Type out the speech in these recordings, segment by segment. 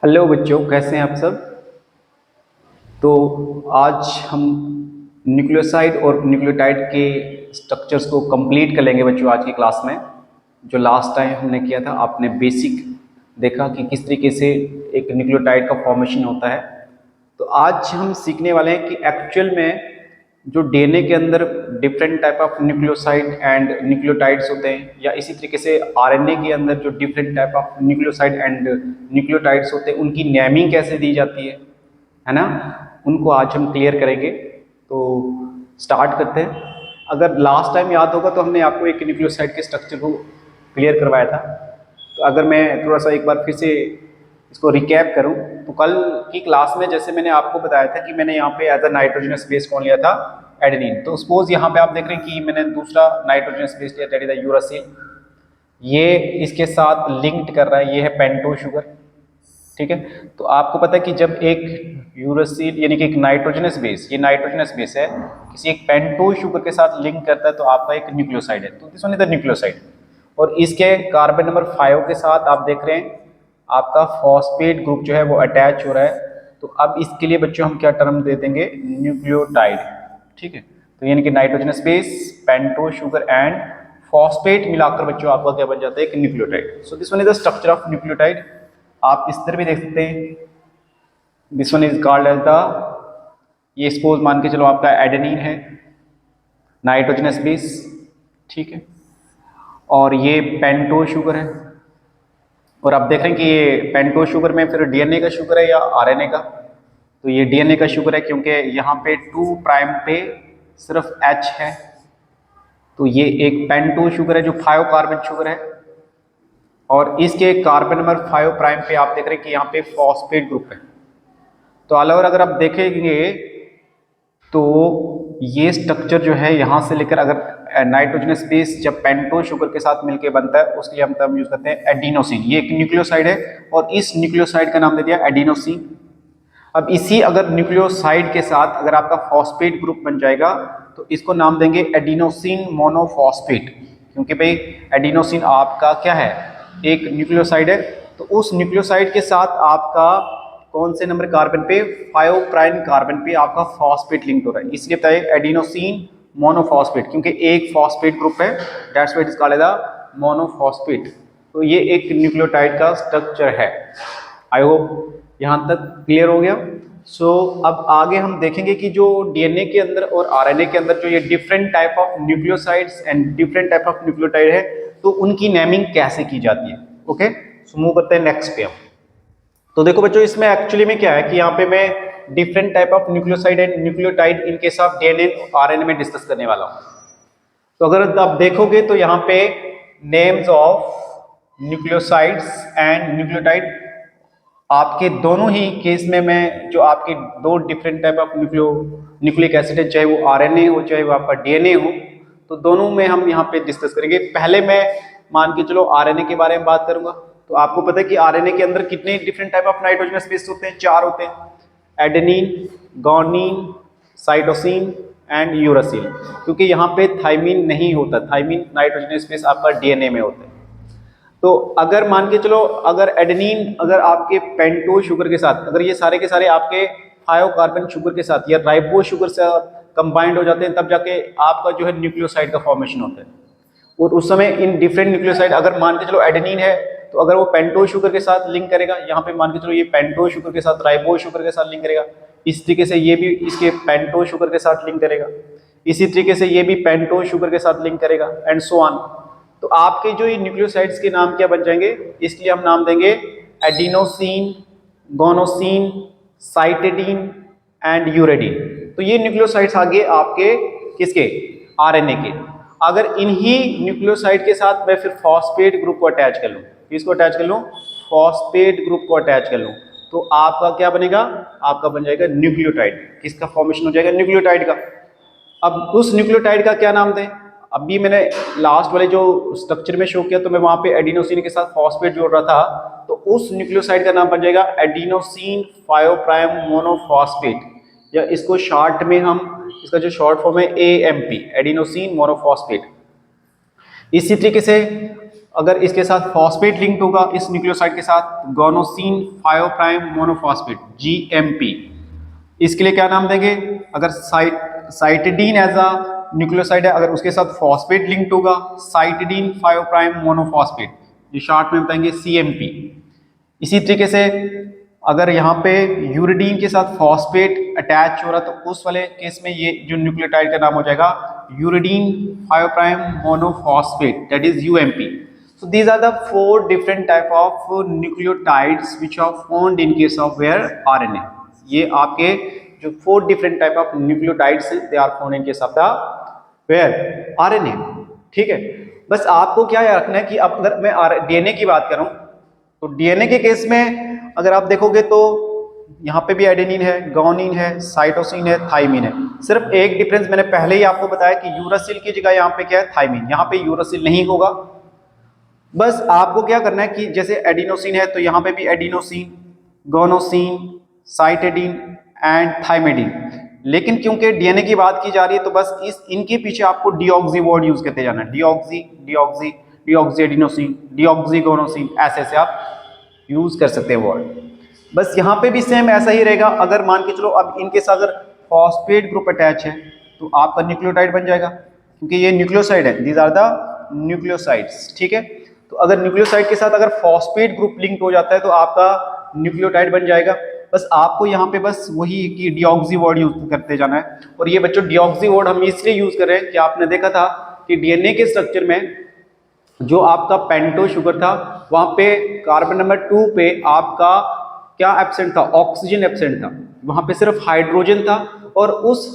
Hello बच्चों, कैसे हैं आप सब। तो आज हम न्यूक्लियोसाइड और न्यूक्लियोटाइड के स्ट्रक्चर्स को कंप्लीट कर लेंगे बच्चों आज की क्लास में। जो लास्ट टाइम हमने किया था, आपने बेसिक देखा कि किस तरीके से एक न्यूक्लियोटाइड का फॉर्मेशन होता है। तो आज हम सीखने वाले हैं कि एक्चुअल में जो डीएनए के अंदर different type of nucleoside and nucleotides होते हैं, या इसी तरीके से आरएनए के अंदर जो different type of nucleoside and nucleotides होते हैं, उनकी नेमिंग कैसे दी जाती है ना। उनको आज हम क्लियर करेंगे। तो स्टार्ट करते हैं। अगर लास्ट टाइम याद होगा तो हमने आपको एक न्यूक्लियोसाइड के स्ट्रक्चर को क्लियर करवाया था। तो अगर मैं थोड़ा सा एक बार फिर से इसको रिकैप करूं, तो कल की क्लास में जैसे मैंने आपको बताया था कि मैंने यहाँ पे एज अ नाइट्रोजनस बेस कौन लिया था, एडेनिन। तो सपोज यहाँ पे आप देख रहे हैं कि मैंने दूसरा नाइट्रोजनस बेस लिया, दैट इज द यूरासिल। ये इसके साथ लिंक्ड कर रहा है, ये है पेंटोज शुगर। ठीक है। तो आपको पता है कि जब एक यूरासिल यानी कि एक नाइट्रोजनस बेस, ये नाइट्रोजनस बेस है, किसी एक पेंटोज शुगर के साथ लिंक करता है तो आपका एक न्यूक्लियोसाइड है। तो this one is the nucleoside. और इसके कार्बन नंबर 5 के साथ आप देख रहे हैं आपका फॉस्फेट ग्रुप जो है वो अटैच हो रहा है। तो अब इसके लिए बच्चों हम क्या टर्म दे देंगे, न्यूक्लियोटाइड। ठीक है। तो यानी कि nitrogenous base, pentose sugar and phosphate मिलाकर बच्चों आपका क्या बन जाता है, एक nucleotide. So this one is the structure of nucleotide. आप इस तरह भी देख सकते हैं, this one is called as the, ये सपोज मान के चलो आपका एडेनिन है, नाइट्रोजनस बेस। ठीक है। और ये पेंटोज शुगर है। और आप देख रहे हैं कि ये पेंटोज शुगर में फिर डीएनए का शुगर है या आरएनए का। तो ये डीएनए का शुगर है क्योंकि यहाँ पे 2 प्राइम पे सिर्फ H है। तो ये एक पेंटोज शुगर है जो 5 कार्बन शुगर है। और इसके कार्बन नंबर 5 प्राइम पे आप देख रहे हैं कि यहाँ पे फॉस्फेट ग्रुप है। तो ऑल ओवर अगर आप देखेंगे तो ये स्ट्रक्चर जो है यहाँ से लेकर, अगर नाइट्रोजनस बेस जब पेंटोज शुगर के साथ मिलकर बनता है उसके लिए हम टर्म यूज करते हैं एडिनोसिन। ये एक न्यूक्लियोसाइड है और इस न्यूक्लियोसाइड का नाम दे दिया एडिनोसिन। अब इसी अगर न्यूक्लियोसाइड के साथ अगर आपका फॉस्फेट ग्रुप बन जाएगा तो इसको नाम देंगे एडिनोसिन मोनोफॉस्फेट, क्योंकि भाई एडिनोसिन आपका क्या है, एक न्यूक्लियोसाइड है। तो उस न्यूक्लियोसाइड के साथ आपका कौन से नंबर कार्बन पे, 5 प्राइम कार्बन पे आपका फॉस्फेट लिंक हो रहा है, इसलिए बताइए एडिनोसिन मोनोफॉस्फेट, क्योंकि एक फॉस्फेट ग्रुप है, that's why it is called the monophosphate. तो ये एक न्यूक्लियोटाइड का स्ट्रक्चर है। आई होप यहाँ तक क्लियर हो गया। सो अब आगे हम देखेंगे कि जो डीएनए के अंदर और आरएनए के अंदर जो ये different type of nucleosides and different type of nucleotide है, तो उनकी नेमिंग कैसे की जाती है। ओके, सो मूव करते हैं नेक्स्ट पे हम। तो देखो बच्चों, इसमें एक्चुअली में क्या है कि यहाँ पे मैं different type of nucleoside and nucleotide in case of DNA और आरएनए में डिस्कस करने वाला हूँ। तो अगर आप देखोगे तो यहाँ पे names of nucleosides and nucleotide आपके दोनों ही केस में मैं जो आपके दो different type of nucleic acid है, चाहे वो आरएनए हो चाहे वो आपका डीएनए हो, तो दोनों में हम यहाँ पे डिस्कस करेंगे। पहले मैं मान के चलो आरएनए के बारे में बात करूंगा। तो आपको पता है कि आरएनए के अंदर कितने different type of nitrogenous base होते हैं, 4 होते हैं, adenine, guanine, cytosine and uracil. क्योंकि यहाँ पे थाइमिन नहीं होता, थाइमिन नाइट्रोजनस बेस आपका डीएनए में होता है। तो अगर मान के चलो अगर एडेनिन अगर आपके पेंटोज शुगर के साथ, अगर ये सारे के सारे आपके 5 कार्बन शुगर के साथ या राइबोज शुगर से कंबाइंड हो जाते हैं, तब जाके आपका जो है न्यूक्लियोसाइड का फॉर्मेशन होता है। और उस समय इन डिफरेंट न्यूक्लियोसाइड, अगर मान के चलो एडेनिन है तो अगर वो पेंटोज शुगर के साथ लिंक करेगा, यहाँ पे मान के चलो ये पेंटोज शुगर के साथ राइबोज शुगर के साथ लिंक करेगा, इस तरीके से ये भी इसके पेंटोज शुगर के साथ लिंक करेगा, इसी तरीके से ये भी पेंटोज शुगर के साथ लिंक करेगा एंड सो ऑन। तो आपके जो ये न्यूक्लियोसाइड्स के नाम क्या बन जाएंगे, इसके लिए हम नाम देंगे एडिनोसिन, गोनोसिन, साइटिडीन एंड यूरेडिन। तो ये न्यूक्लियोसाइड्स आगे आपके किसके, आरएनए के। अगर इन्हीं न्यूक्लियोसाइड के साथ मैं फिर फॉस्फेट ग्रुप को अटैच कर लूं, किसको अटैच कर लूं, फॉस्फेट ग्रुप को अटैच कर लूं, तो आपका क्या बनेगा, आपका बन जाएगा न्यूक्लियोटाइड। किसका फॉर्मेशन हो जाएगा, न्यूक्लियोटाइड का। अब उस न्यूक्लियोटाइड का क्या नाम दें, अभी मैंने लास्ट वाले जो स्ट्रक्चर में शो किया तो मैं वहां पे एडिनोसिन के साथ फॉस्फेट जोड़ रहा था, तो उस न्यूक्लियोसाइड का नाम बन जाएगा एडिनोसिन 5 प्राइम मोनोफॉस्फेट, या इसको शॉर्ट में हम, इसका जो शॉर्ट फॉर्म है AMP, एडिनोसिन मोनोफॉस्फेट। इसी तरीके से अगर इसके साथ फॉस्फेट लिंक्ड होगा इस न्यूक्लियोसाइड के साथ, गोनोसिन 5 प्राइम मोनोफॉस्फेट GMP, इसके लिए क्या नाम देंगे? अगर साइटिडीन एज अ न्यूक्लियोसाइड है, अगर उसके साथ फॉस्फेट लिंक्ड होगा, साइटिडीन 5 प्राइम मोनोफॉस्फेट, जो शॉर्ट में बताएंगे CMP। इसी तरीके से अगर यहाँ पे यूरिडीन के साथ फॉस्फेट अटैच हो रहा तो उस वाले केस में ये जो न्यूक्लियोटाइड का नाम हो जाएगा uridine 5 prime monophosphate, that is UMP। So these are the 4 different type of nucleotides which are found in case of where RNA। ये आपके जो 4 different type of nucleotides हैं, they are found in case of the where RNA। ठीक है, बस आपको क्या याद रखना है कि अब अगर मैं DNA की बात करूं तो DNA के केस में अगर आप देखोगे तो यहाँ पे भी एडेनिन है, गुआनिन है, साइटोसिन है, थाइमिन है। सिर्फ एक डिफरेंस मैंने पहले ही आपको बताया कि यूरासिल की जगह यहाँ पे क्या है? थाइमिन। यहाँ पे यूरासिल नहीं होगा। बस आपको क्या करना है कि जैसे एडिनोसिन है तो यहाँ पे भी एडिनोसिन, गोनोसिन, साइटिडीन एंड थाइमिडीन। लेकिन क्योंकि डीएनए की बात की जा रही है तो बस इनके पीछे आपको डीऑक्सी वर्ड यूज करते जाना है। Deoxy deoxy deoxy adenosine, deoxy गोनोसिन, ऐसे ऐसे आप यूज कर सकते हैं वर्ड। बस यहाँ पे भी सेम ऐसा ही रहेगा। अगर मान के चलो अब इनके साथ अगर फॉस्फेट ग्रुप अटैच है तो आपका न्यूक्लियोटाइड बन जाएगा, क्योंकि ये न्यूक्लियोसाइड है, दीज आर द न्यूक्लियोसाइड्स। ठीक है, तो अगर न्यूक्लियोसाइड के साथ अगर फॉस्फेट ग्रुप लिंक हो जाता है तो आपका न्यूक्लियोटाइड बन जाएगा। बस आपको यहाँ पे बस वही कि डीऑक्सी वर्ड यूज करते जाना है। और ये बच्चों डीऑक्सी वर्ड हम इसलिए यूज कर रहे हैं कि आपने देखा था कि डीएनए के स्ट्रक्चर में जो आपका पेंटो शुगर था वहां पे कार्बन नंबर 2 पे आपका क्या एब्सेंट था? ऑक्सीजन एब्सेंट था। वहां पे सिर्फ हाइड्रोजन था और उस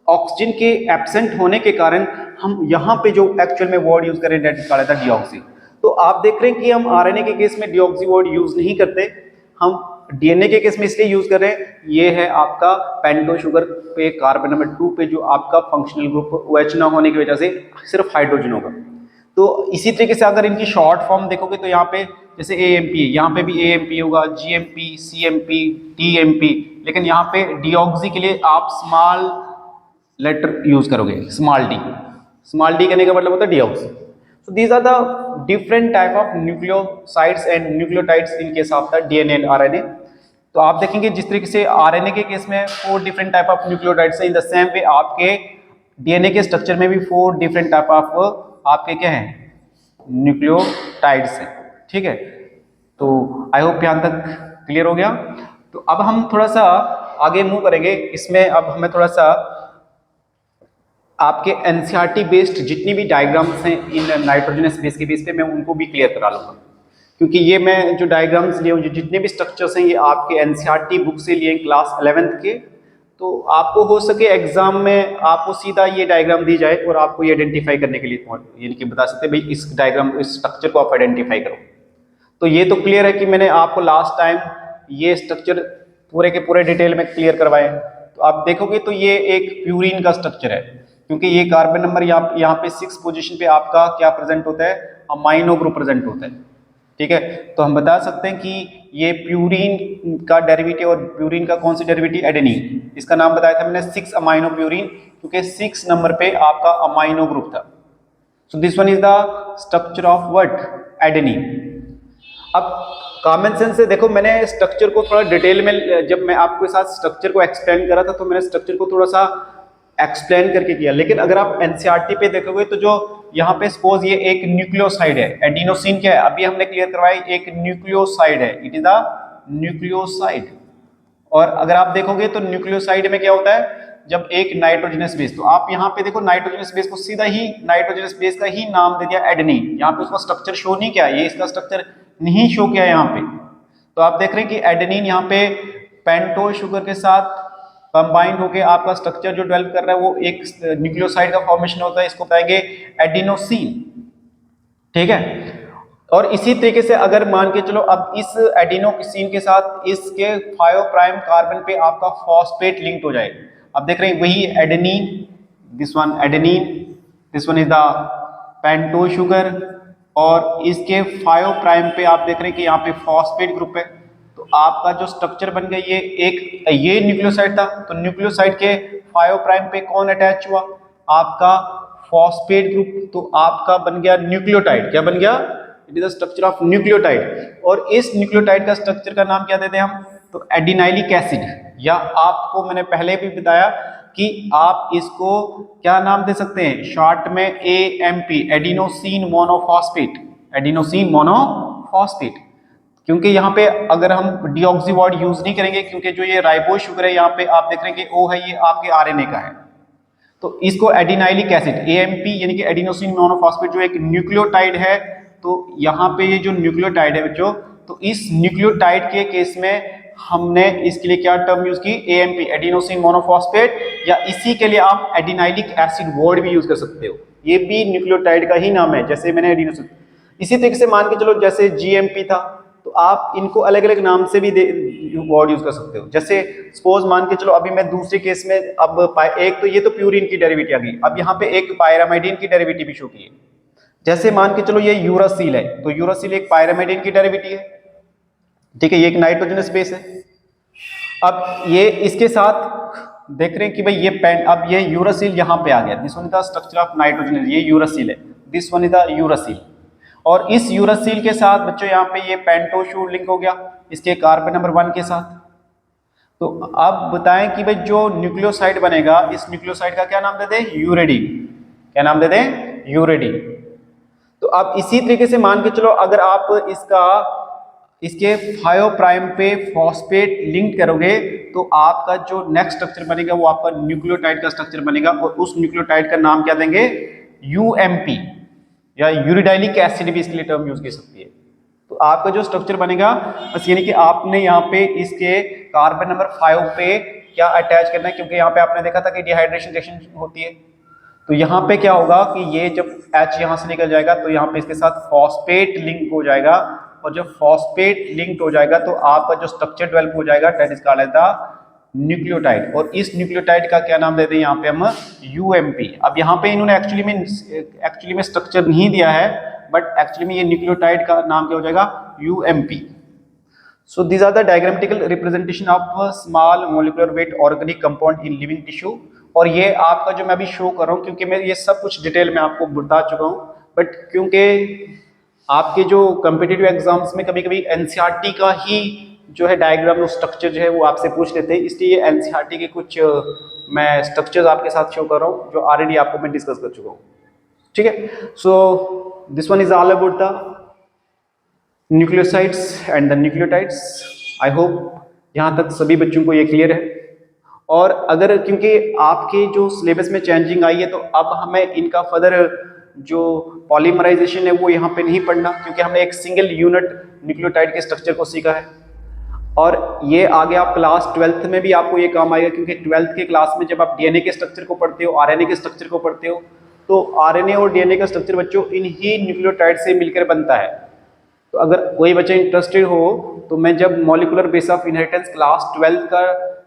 ऑक्सीजन के एब्सेंट होने के कारण हम यहाँ पे जो एक्चुअल में वर्ड यूज करें दैट निकाला था डीऑक्सी। तो आप देख रहे हैं कि हम आरएनए के केस में डीऑक्सी वर्ड यूज नहीं करते, हम डीएनए के केस में इसलिए यूज कर रहे हैं, ये है आपका पेंटो शुगर पे कार्बन नंबर 2 पे जो आपका फंक्शनल ग्रुप OH ना होने की वजह से सिर्फ हाइड्रोजन होगा। तो इसी तरीके से अगर इनकी शॉर्ट फॉर्म देखोगे तो यहाँ पे जैसे AMP है, यहाँ पे भी AMP होगा, GMP, CMP, TMP, लेकिन यहाँ पे डीऑक्सी के लिए आप स्मॉल लेटर यूज करोगे, स्मॉल डी। स्मॉल डी कहने का मतलब होता है deoxy. So these are the different type of nucleosides and nucleotides in case of the DNA and RNA। तो आप देखेंगे जिस तरीके से RNA के केस में 4 different type of nucleotides है, in the same way आपके DNA के स्ट्रक्चर में भी 4 different type of आपके क्या है? न्यूक्लियोटाइड्स हैं। ठीक है, तो आई होप यहाँ तक क्लियर हो गया। तो अब हम थोड़ा सा आगे मूव करेंगे। इसमें अब हमें थोड़ा सा आपके एनसीईआरटी बेस्ड जितनी भी डायग्राम्स हैं इन नाइट्रोजनस बेस के बेस पे मैं उनको भी क्लियर करा लूँगा, क्योंकि ये मैं जो डायग्राम्स लिए हूँ, जो जितने भी स्ट्रक्चर्स हैं ये आपके एनसीईआरटी बुक से लिए क्लास 11th के। तो आपको हो सके एग्जाम में आपको सीधा ये डायग्राम दी जाए और आपको ये आइडेंटिफाई करने के लिए यानी कि बता सकते हैं भाई इस डायग्राम इस स्ट्रक्चर को आप आइडेंटिफाई करो। तो ये तो क्लियर है कि मैंने आपको लास्ट टाइम ये स्ट्रक्चर पूरे के पूरे डिटेल में क्लियर करवाए। तो आप देखोगे तो ये एक प्यूरिन का स्ट्रक्चर है, क्योंकि ये कार्बन नंबर यहाँ पे 6 पोजीशन पे आपका क्या प्रेजेंट होता है? अमाइनो ग्रुप प्रेजेंट होता है। ठीक है, तो हम बता सकते हैं कि ये प्यूरिन का डेरिवेटिव, और प्यूरिन का कौन सी डेरिवेटिव? एडेनिन। इसका नाम बताया था मैंने 6 अमाइनो प्यूरिन, क्योंकि 6 नंबर पे आपका अमाइनो ग्रुप था। सो this one is the structure of what? Adenine. अब कॉमन सेंस से देखो, मैंने स्ट्रक्चर को थोड़ा डिटेल में जब मैं आपके साथ स्ट्रक्चर को एक्सप्लेन करा था तो मैंने स्ट्रक्चर को थोड़ा सा एक्सप्लेन करके किया। लेकिन अगर आप एनसीईआरटी पे देखोगे तो जो यहाँ पे सपोज ये एक न्यूक्लियोसाइड है, एडिनोसिन क्या है अभी हमने क्लियर करवाया, एक न्यूक्लियोसाइड है, इट इज अ न्यूक्लियोसाइड। और अगर आप देखोगे तो न्यूक्लियोसाइड में क्या होता है? जब एक नाइट्रोजनस बेस, तो आप यहाँ पे देखो नाइट्रोजनस बेस को सीधा ही नाइट्रोजनस बेस का ही नाम दे दिया एडेनिन। यहाँ पे उसका स्ट्रक्चर शो नहीं किया, ये इसका स्ट्रक्चर नहीं शो किया यहाँ पे। तो आप देख रहे हैं कि एडेनिन यहाँ पे पेंटो शुगर के साथ कंबाइंड होके आपका स्ट्रक्चर जो डेवलप कर रहा है वो एक न्यूक्लियोसाइड का फॉर्मेशन होता है, इसको बताएंगे एडिनोसिन। ठीक है, और इसी तरीके से अगर मान के चलो अब इस एडिनोसिन के साथ इसके 5 प्राइम कार्बन पे आपका फॉस्फेट लिंक्ड हो जाए। अब देख रहे हैं वही adenine, this one adenine, this one is the pento sugar, और इसके 5 प्राइम पे आप देख रहे हैं कि यहाँ पे फॉस्फेट ग्रुप है। तो आपका जो स्ट्रक्चर बन गया ये न्यूक्लियोसाइड था, तो न्यूक्लियोसाइड के 5 प्राइम पे कौन अटैच हुआ? आपका फॉस्फेट ग्रुप। तो आपका बन गया न्यूक्लियोटाइड। क्या बन गया? It is the structure of nucleotide. और इस न्यूक्लियोटाइड का स्ट्रक्चर का नाम क्या देते हैं हम, तो एडिनाइलिक एसिड, या आपको मैंने पहले भी बताया कि आप इसको क्या नाम दे सकते हैं, शॉर्ट में AMP, adenosine monophosphate, adenosine monophosphate. क्योंकि यहाँ पे अगर हम डीऑक्सी वर्ड यूज नहीं करेंगे, क्योंकि जो ये राइबोज शुगर है यहाँ पे आप देख रहे हैं कि O है, ये आपके RNA का है, तो इसको एडिनाइलिक एसिड AMP यानी कि एडिनोसिन मोनोफॉस्फेट जो एक न्यूक्लियोटाइड है, तो यहाँ पे ये जो न्यूक्लियोटाइड है बच्चों, तो इस न्यूक्लियोटाइड के केस में हमने इसके लिए क्या टर्म यूज की, AMP एडिनोसिन मोनोफॉस्फेट, या इसी के लिए आप एडिनाइलिक एसिड वर्ड भी यूज कर सकते हो, ये भी न्यूक्लियोटाइड का ही नाम है, जैसे मैंने एडिनोसिन। इसी तरीके से मान के चलो जैसे GMP था, तो आप इनको अलग अलग नाम से भी वर्ड यूज कर सकते हो। जैसे सपोज मान के चलो अभी मैं दूसरे केस में, अब एक तो ये तो प्यूरिन की डेरिवेटिव आ गई, अब यहाँ पे एक पायरामाइडिन की डेरिवेटिव भी शो की है। जैसे मान के चलो ये यूरासिल है, तो यूरासिल एक पायरामाइडिन की डेरिवेटिव है, ठीक है, ये एक नाइट्रोजनस बेस है। अब ये इसके साथ देख रहे हैं कि भाई ये अब ये यूरासिल यहाँ पे आ गया, this one is the structure of nitrogen, ये यूरासिल है, this one is the uracil. और इस यूरासिल के साथ बच्चों यहाँ पे ये पेंटोशूर लिंक हो गया इसके कार्बन नंबर 1 के साथ। तो अब बताएं कि भाई जो न्यूक्लियोसाइड बनेगा, इस न्यूक्लियोसाइड का क्या नाम देते हैं, यूरेडिन, क्या नाम देते हैं, यूरेडिन। तो अब इसी तरीके से मान के चलो अगर आप इसके 5 प्राइम पे फॉस्फेट लिंक करोगे, तो आपका जो नेक्स्ट स्ट्रक्चर बनेगा वो आपका न्यूक्लियोटाइड का स्ट्रक्चर बनेगा, और उस न्यूक्लियोटाइड का नाम क्या देंगे, UMP, या यूरिडाइलिक एसिड भी इसके लिए टर्म यूज की सकती है। तो आपका जो स्ट्रक्चर बनेगा बस यानी कि आपने यहाँ पे इसके कार्बन नंबर 5 पे क्या अटैच करना है, क्योंकि यहाँ पे आपने देखा था कि डिहाइड्रेशन रिएक्शन होती है, तो यहाँ पे क्या होगा कि ये जब H यहाँ से निकल जाएगा तो यहाँ पे इसके साथ फॉस्फेट लिंक हो जाएगा, और जब फॉस्फेट लिंक्ड हो जाएगा तो आपका जो स्ट्रक्चर डेवलप हो जाएगा that is called as the nucleotide. और इस न्यूक्लियोटाइड का क्या नाम देते हैं यहाँ पे हम, UMP। अब यहाँ पे इन्होंने एक्चुअली में स्ट्रक्चर नहीं दिया है, बट एक्चुअली में ये न्यूक्लियोटाइड का नाम क्या हो जाएगा, UMP। So these are the diagrammatical representation of small molecular weight organic compound in living tissue. और ये आपका जो मैं अभी शो कर रहा हूँ, क्योंकि मैं ये सब कुछ डिटेल में आपको बता चुका हूँ, बट क्योंकि आपके जो कम्पिटिटिव एग्जाम्स में कभी कभी NCERT का ही जो है डायग्राम और स्ट्रक्चर जो है वो आपसे पूछ लेते हैं, इसलिए NCERT के कुछ मैं स्ट्रक्चर्स आपके साथ शो कर रहा हूँ जो ऑलरेडी आपको मैं डिस्कस कर चुका हूँ, ठीक है। सो this one is all about the nucleosides and the nucleotides. I hope यहाँ तक सभी बच्चों को ये क्लियर है। और अगर क्योंकि आपके जो सिलेबस में चेंजिंग आई है, तो अब हमें इनका फर्दर जो पॉलीमराइजेशन है वो यहाँ पे नहीं पढ़ना, क्योंकि हमने एक सिंगल यूनिट न्यूक्लियोटाइड के स्ट्रक्चर को सीखा है। और ये आगे आप क्लास 12th में भी आपको ये काम आएगा, क्योंकि 12th के क्लास में जब आप DNA के स्ट्रक्चर को पढ़ते हो, RNA के स्ट्रक्चर को पढ़ते हो, तो RNA और DNA का स्ट्रक्चर बच्चों इन्हीं न्यूक्लियोटाइड से मिलकर बनता है। तो अगर कोई बच्चा इंटरेस्टेड हो, तो मैं जब molecular base of inheritance class 12th का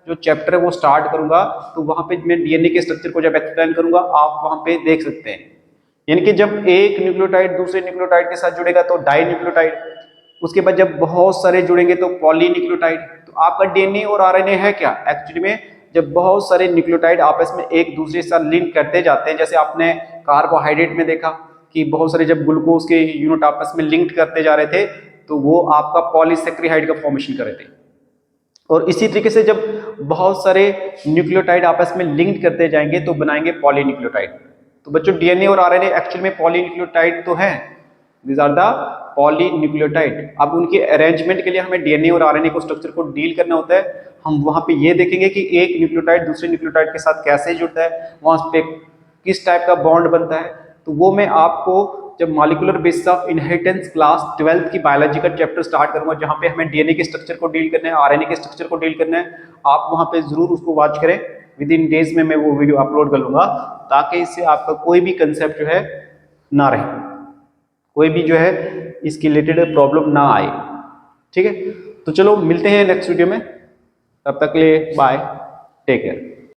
जो चैप्टर है वो स्टार्ट करूंगा, तो वहां पे मैं DNA के स्ट्रक्चर को जब एक्सप्लेन करूंगा आप वहां पे देख सकते हैं। यानी कि जब एक न्यूक्लियोटाइड दूसरे न्यूक्लियोटाइड के साथ जुड़ेगा तो डाई न्यूक्लियोटाइड, उसके बाद जब बहुत सारे जुड़ेंगे तो पॉली न्यूक्लियोटाइड। तो आपका DNA और RNA है क्या, एक्चुअली में जब बहुत सारे न्यूक्लियोटाइड आपस में एक दूसरे के साथ लिंक करते जाते हैं, जैसे आपने कार्बोहाइड्रेट में देखा कि बहुत सारे जब ग्लूकोज के यूनिट आपस में लिंक करते जा रहे थे, तो वो आपका पॉलीसेक्रिहाइड का फॉर्मेशन कर रहे थे। और इसी तरीके से जब बहुत सारे न्यूक्लियोटाइड आपस में लिंक करते जाएंगे तो बनाएंगे पॉलीन्यूक्लियोटाइड। तो बच्चों DNA और RNA एक्चुअल में पॉलीन्यूक्लियोटाइड तो है, दीज आर द पॉलीन्यूक्लियोटाइड। अब उनके अरेंजमेंट के लिए हमें DNA और RNA को स्ट्रक्चर को डील करना होता है। हम वहां पे ये देखेंगे कि एक न्यूक्लियोटाइड दूसरे न्यूक्लियोटाइड के साथ कैसे जुड़ता है, वहां पे किस टाइप का बॉन्ड बनता है। तो वो मैं आपको जब molecular basis of inheritance class 12th की बायोलॉजी का चैप्टर स्टार्ट करूंगा, जहां पे हमें DNA के स्ट्रक्चर को डील करना है, RNA के स्ट्रक्चर को डील करना है, आप वहां पे जरूर उसको वॉच करें। विद इन डेज में मैं वो वीडियो अपलोड कर लूंगा, ताकि इससे आपका कोई भी कंसेप्ट जो है ना रहे, कोई भी जो है इसके रिलेटेड प्रॉब्लम ना आए, ठीक है। तो चलो मिलते हैं नेक्स्ट वीडियो में, तब तक के लिए बाय, टेक केयर।